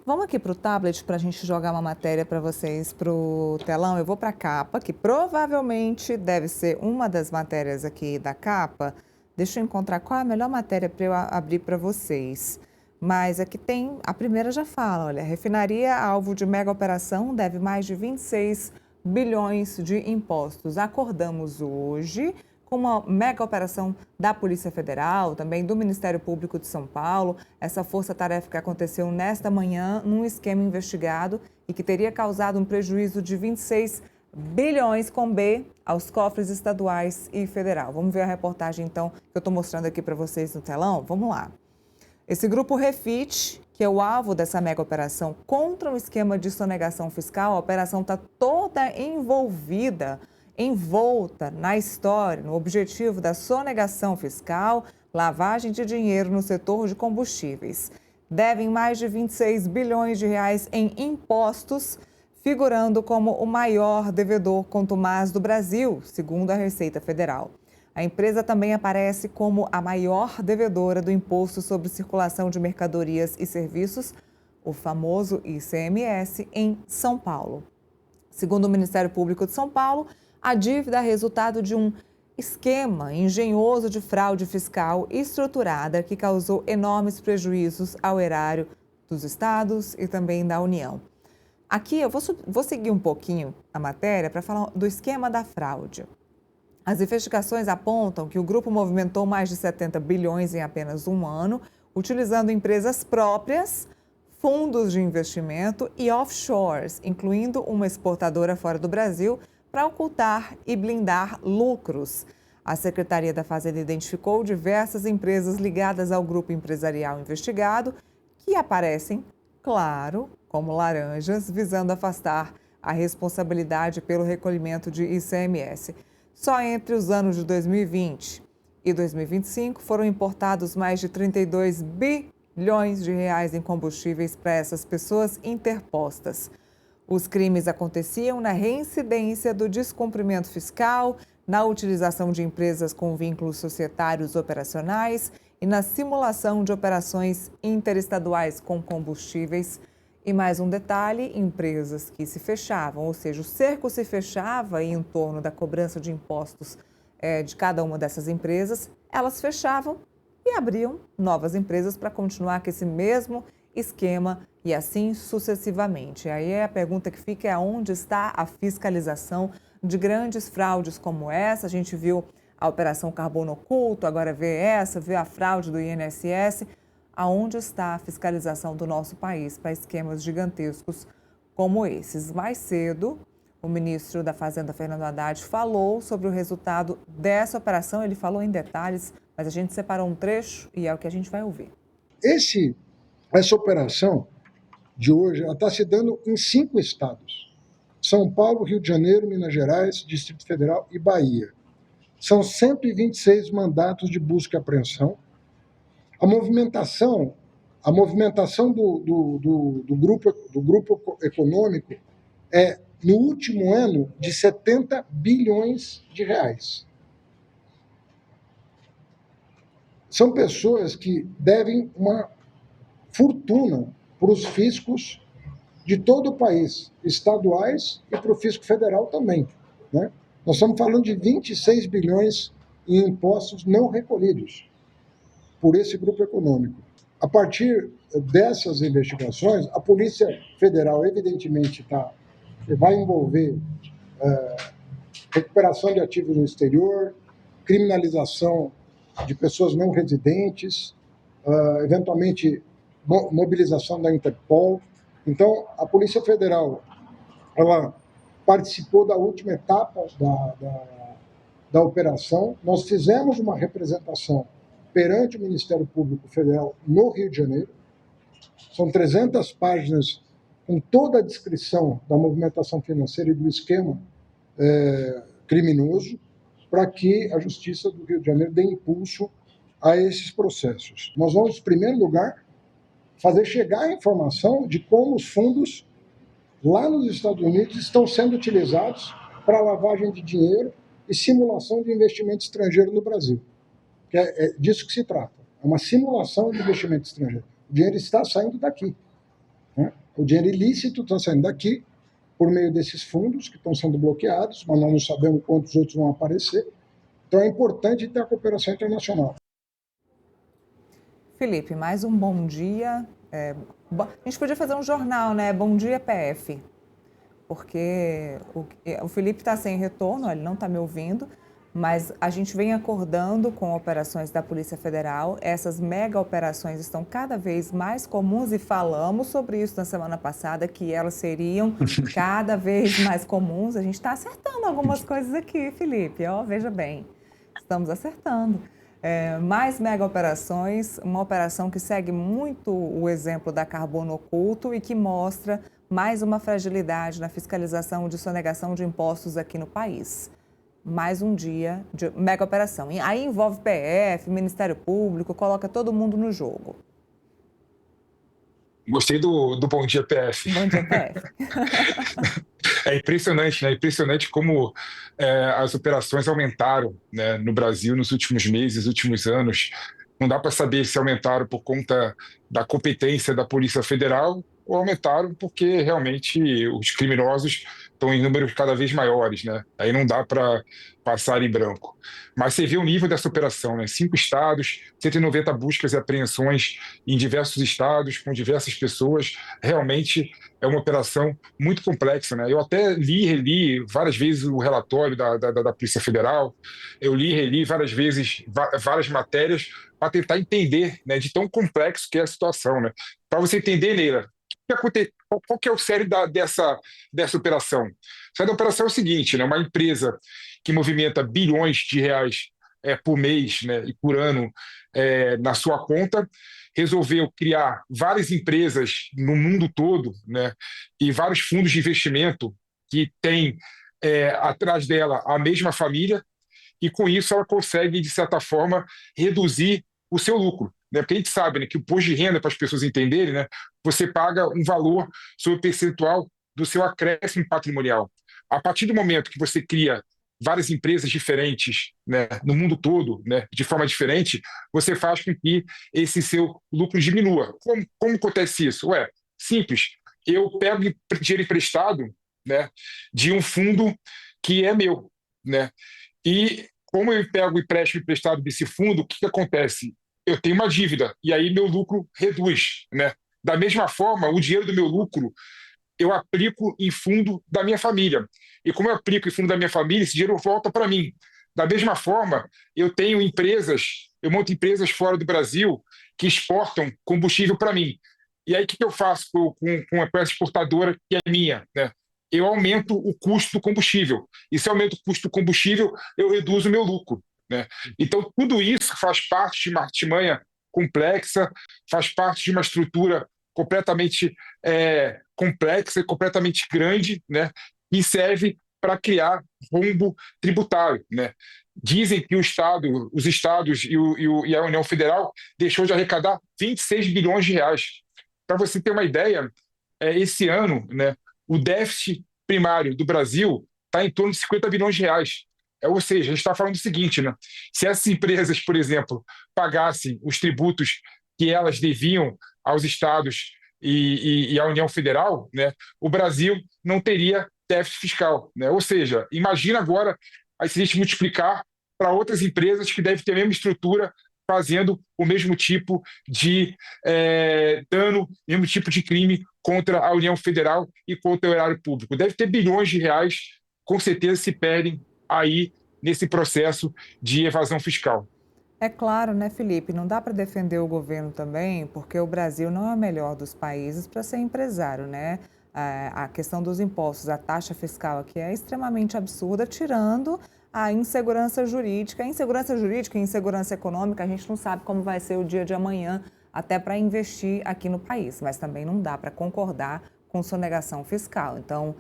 Vamos aqui para o tablet para a gente jogar uma matéria para vocês para o telão. Eu vou para a capa, que provavelmente deve ser uma das matérias aqui da capa. Deixa eu encontrar qual é a melhor matéria para eu abrir para vocês. Mas aqui tem, a primeira já fala, olha, refinaria alvo de mega operação deve mais de 26 bilhões de impostos. Acordamos hoje com uma mega operação da Polícia Federal, também do Ministério Público de São Paulo, essa força-tarefa que aconteceu nesta manhã num esquema investigado e que teria causado um prejuízo de 26 bilhões com B aos cofres estaduais e federal. Vamos ver a reportagem, então, que eu estou mostrando aqui para vocês no telão? Vamos lá. Esse grupo Refit, que é o alvo dessa mega operação contra um esquema de sonegação fiscal, a operação está toda envolta na história, no objetivo da sonegação fiscal, lavagem de dinheiro no setor de combustíveis. Devem mais de 26 bilhões de reais em impostos, figurando como o maior devedor contumaz do Brasil, segundo a Receita Federal. A empresa também aparece como a maior devedora do Imposto sobre Circulação de Mercadorias e Serviços, o famoso ICMS, em São Paulo. Segundo o Ministério Público de São Paulo, a dívida é resultado de um esquema engenhoso de fraude fiscal estruturada que causou enormes prejuízos ao erário dos estados e também da União. Aqui eu vou seguir um pouquinho a matéria para falar do esquema da fraude. As investigações apontam que o grupo movimentou mais de 70 bilhões em apenas um ano, utilizando empresas próprias, fundos de investimento e offshores, incluindo uma exportadora fora do Brasil, para ocultar e blindar lucros. A Secretaria da Fazenda identificou diversas empresas ligadas ao grupo empresarial investigado, que aparecem, claro, como laranjas, visando afastar a responsabilidade pelo recolhimento de ICMS. Só entre os anos de 2020 e 2025 foram importados mais de 32 bilhões de reais em combustíveis para essas pessoas interpostas. Os crimes aconteciam na reincidência do descumprimento fiscal, na utilização de empresas com vínculos societários operacionais e na simulação de operações interestaduais com combustíveis. E mais um detalhe, empresas que se fechavam, ou seja, o cerco se fechava em torno da cobrança de impostos de cada uma dessas empresas, elas fechavam e abriam novas empresas para continuar com esse mesmo esquema e assim sucessivamente. Aí a pergunta que fica é onde está a fiscalização de grandes fraudes como essa? A gente viu a Operação Carbono Oculto, agora vê a fraude do INSS. Aonde está a fiscalização do nosso país para esquemas gigantescos como esses? Mais cedo, o ministro da Fazenda, Fernando Haddad, falou sobre o resultado dessa operação. Ele falou em detalhes, mas a gente separou um trecho e é o que a gente vai ouvir. Essa operação de hoje está se dando em 5 estados. São Paulo, Rio de Janeiro, Minas Gerais, Distrito Federal e Bahia. São 126 mandatos de busca e apreensão. A movimentação do grupo econômico é, no último ano, de 70 bilhões de reais. São pessoas que devem uma fortuna para os fiscos de todo o país, estaduais e para o fisco federal também, né? Nós estamos falando de 26 bilhões em impostos não recolhidos por esse grupo econômico. A partir dessas investigações, a Polícia Federal, evidentemente, vai envolver recuperação de ativos no exterior, criminalização de pessoas não residentes, eventualmente mobilização da Interpol. Então, a Polícia Federal ela participou da última etapa da operação. Nós fizemos uma representação perante o Ministério Público Federal no Rio de Janeiro. São 300 páginas com toda a descrição da movimentação financeira e do esquema criminoso, para que a Justiça do Rio de Janeiro dê impulso a esses processos. Nós vamos, em primeiro lugar, fazer chegar a informação de como os fundos lá nos Estados Unidos estão sendo utilizados para lavagem de dinheiro e simulação de investimento estrangeiro no Brasil. Que é disso que se trata. É uma simulação de investimento estrangeiro. O dinheiro está saindo daqui. né? O dinheiro ilícito está saindo daqui por meio desses fundos que estão sendo bloqueados, mas nós não sabemos quantos outros vão aparecer. Então é importante ter a cooperação internacional. Felipe, mais um bom dia. A gente podia fazer um jornal, né? Bom dia, PF. Porque o Felipe está sem retorno, ele não está me ouvindo, mas a gente vem acordando com operações da Polícia Federal. Essas mega operações estão cada vez mais comuns e falamos sobre isso na semana passada, que elas seriam cada vez mais comuns. A gente está acertando algumas coisas aqui, Felipe, ó, veja bem, estamos acertando. Mais mega operações, uma operação que segue muito o exemplo da Carbono Oculto e que mostra mais uma fragilidade na fiscalização de sonegação de impostos aqui no país. Mais um dia de mega operação. E aí envolve PF, Ministério Público, coloca todo mundo no jogo. Gostei do Bom Dia PF. Bom dia, PF. É impressionante, né? Impressionante como as operações aumentaram, né, no Brasil nos últimos meses, últimos anos. Não dá para saber se aumentaram por conta da competência da Polícia Federal ou aumentaram porque realmente os criminosos estão em números cada vez maiores, né? Aí não dá para passar em branco. Mas você vê o nível dessa operação, né? 5 estados, 190 buscas e apreensões em diversos estados, com diversas pessoas. Realmente é uma operação muito complexa, né? Eu até li e reli várias vezes o relatório da Polícia Federal, eu li e reli várias vezes várias matérias para tentar entender, né, de tão complexo que é a situação, né? Para você entender, Neila, qual que é o sério dessa operação? O sério da operação é o seguinte, né? Uma empresa que movimenta bilhões de reais por mês, né, e por ano na sua conta, resolveu criar várias empresas no mundo todo, né, e vários fundos de investimento que têm atrás dela a mesma família, e com isso ela consegue, de certa forma, reduzir o seu lucro. Né? Porque a gente sabe, né, que o imposto de renda, para as pessoas entenderem, né, você paga um valor sobre o percentual do seu acréscimo patrimonial. A partir do momento que você cria várias empresas diferentes, né, no mundo todo, né, de forma diferente, você faz com que esse seu lucro diminua. Como acontece isso? Simples. Eu pego dinheiro emprestado, né, de um fundo que é meu, né? E como eu pego o empréstimo emprestado desse fundo, o que acontece? Eu tenho uma dívida e aí meu lucro reduz, né? Da mesma forma, o dinheiro do meu lucro eu aplico em fundo da minha família. E como eu aplico em fundo da minha família, esse dinheiro volta para mim. Da mesma forma, eu monto empresas fora do Brasil que exportam combustível para mim. E aí o que eu faço com essa exportadora que é minha, né? Eu aumento o custo do combustível. E se eu aumento o custo do combustível, eu reduzo o meu lucro, né? Então, tudo isso faz parte de uma artimanha complexa, faz parte de uma estrutura completamente complexa e completamente grande, né? E serve para criar rombo tributário, né? Dizem que os estados e a União Federal deixou de arrecadar 26 bilhões de reais. Para você ter uma ideia, esse ano, né, o déficit primário do Brasil está em torno de 50 bilhões de reais. Ou seja, a gente está falando o seguinte, né? Se essas empresas, por exemplo, pagassem os tributos que elas deviam aos estados e à União Federal, né, o Brasil não teria déficit fiscal, né? Ou seja, imagina agora se a gente multiplicar para outras empresas que devem ter a mesma estrutura fazendo o mesmo tipo de dano, mesmo tipo de crime contra a União Federal e contra o erário público. Deve ter bilhões de reais, com certeza se perdem aí nesse processo de evasão fiscal. É claro, né, Felipe? Não dá para defender o governo também, porque o Brasil não é o melhor dos países para ser empresário, né? A questão dos impostos, a taxa fiscal aqui é extremamente absurda, tirando a insegurança jurídica. Insegurança jurídica e insegurança econômica, a gente não sabe como vai ser o dia de amanhã, até para investir aqui no país, mas também não dá para concordar com sonegação fiscal. Então,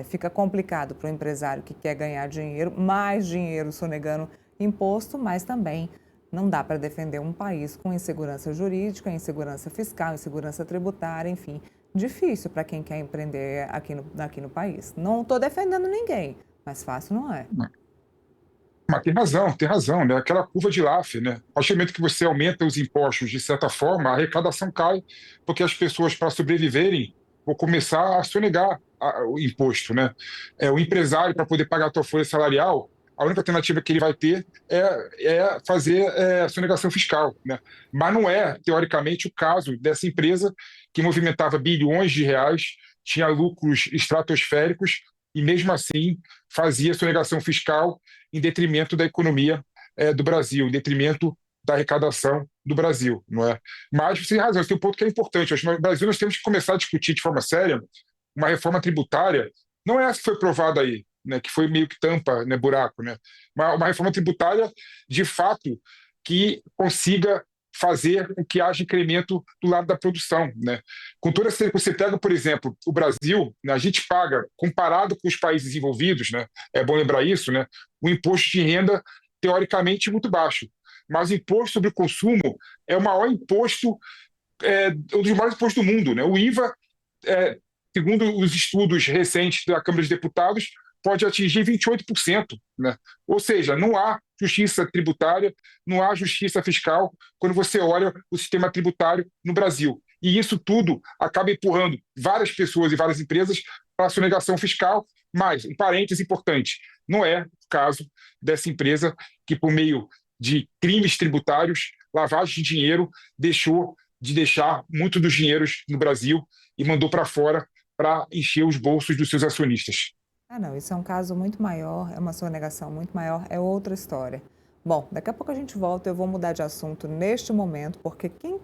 fica complicado para o empresário que quer ganhar dinheiro, mais dinheiro sonegando imposto, mas também não dá para defender um país com insegurança jurídica, insegurança fiscal, insegurança tributária, enfim, difícil para quem quer empreender aqui no país. Não estou defendendo ninguém, mas fácil não é. Mas tem razão, né? Aquela curva de Laffer, né? A partir do momento que você aumenta os impostos, de certa forma, a arrecadação cai, porque as pessoas, para sobreviverem, vou começar a sonegar o imposto, né? O empresário, para poder pagar a tua folha salarial, a única alternativa que ele vai ter é fazer a sonegação fiscal, né? Mas não é, teoricamente, o caso dessa empresa que movimentava bilhões de reais, tinha lucros estratosféricos e, mesmo assim, fazia sonegação fiscal em detrimento da economia do Brasil, em detrimento da arrecadação do Brasil, não é? Mas você tem razão, tem um ponto que é importante. Acho que no Brasil nós temos que começar a discutir de forma séria uma reforma tributária, não é essa que foi aprovada aí, né, que foi meio que tampa, né, buraco, né? Uma reforma tributária, de fato, que consiga fazer com que haja incremento do lado da produção, né? Com toda essa, você pega, por exemplo, o Brasil, né, a gente paga, comparado com os países desenvolvidos, né, é bom lembrar isso, né, o imposto de renda, teoricamente, muito baixo. Mas o imposto sobre o consumo é o maior imposto, um dos maiores impostos do mundo, né? O IVA, segundo os estudos recentes da Câmara dos Deputados, pode atingir 28%, né? Ou seja, não há justiça tributária, não há justiça fiscal quando você olha o sistema tributário no Brasil. E isso tudo acaba empurrando várias pessoas e várias empresas para a sonegação fiscal. Mas, um parêntese importante, não é o caso dessa empresa que, por meio de crimes tributários, lavagem de dinheiro, deixou de deixar muito dos dinheiros no Brasil e mandou para fora para encher os bolsos dos seus acionistas. Ah, não, isso é um caso muito maior, é uma sonegação muito maior, é outra história. Bom, daqui a pouco a gente volta, eu vou mudar de assunto neste momento, porque quem